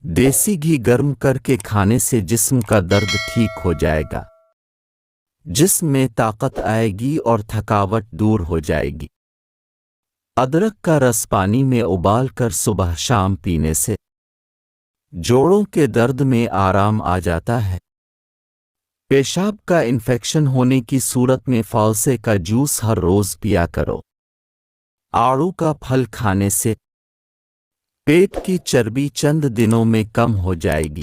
देसी घी गर्म करके खाने से जिस्म का दर्द ठीक हो जाएगा, जिस्म में ताकत आएगी और थकावट दूर हो जाएगी। अदरक का रस पानी में उबाल कर सुबह शाम पीने से जोड़ों के दर्द में आराम आ जाता है। पेशाब का इन्फेक्शन होने की सूरत में फालसे का जूस हर रोज पिया करो। आड़ू का फल खाने से पेट की चर्बी चंद दिनों में कम हो जाएगी।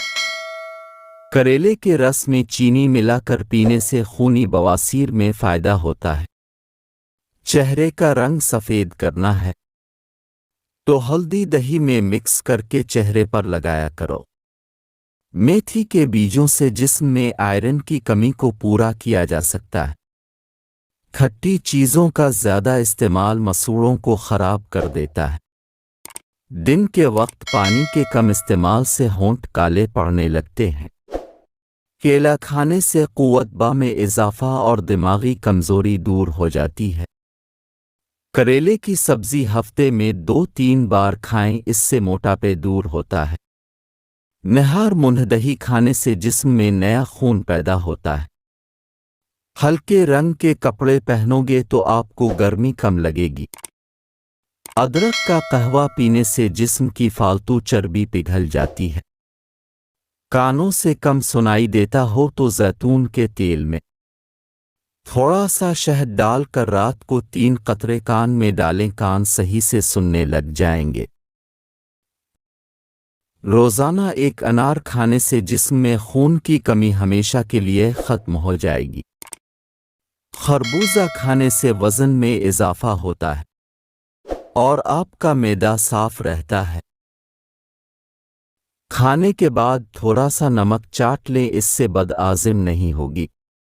करेले के रस में चीनी मिलाकर पीने से खूनी बवासीर में फायदा होता है। चेहरे का रंग सफेद करना है तो हल्दी दही में मिक्स करके चेहरे पर लगाया करो। मेथी के बीजों से जिस्म में आयरन की कमी को पूरा किया जा सकता है। खट्टी चीज़ों का ज़्यादा इस्तेमाल मसूड़ों को ख़राब कर देता है। दिन के वक्त पानी के कम इस्तेमाल से होंठ काले पड़ने लगते हैं। केला खाने से क़ुव्वत में इजाफा और दिमागी कमज़ोरी दूर हो जाती है। करेले की सब्ज़ी हफ्ते में 2-3 बार खाएं, इससे मोटापे दूर होता है। निहार मुंह दही खाने से जिस्म में नया खून पैदा होता है। हल्के रंग के कपड़े पहनोगे तो आपको गर्मी कम लगेगी। अदरक का कहवा पीने से जिस्म की फालतू चर्बी पिघल जाती है। कानों से कम सुनाई देता हो तो जैतून के तेल में थोड़ा सा शहद डालकर रात को 3 कतरे कान में डालें, कान सही से सुनने लग जाएंगे। रोज़ाना एक अनार खाने से जिस्म में खून की कमी हमेशा के लिए ख़त्म हो जाएगी। खरबूजा खाने से वज़न में इजाफा होता है और आपका मैदा साफ रहता है। खाने के बाद थोड़ा सा नमक चाट लें, इससे बदआज़म नहीं होगी।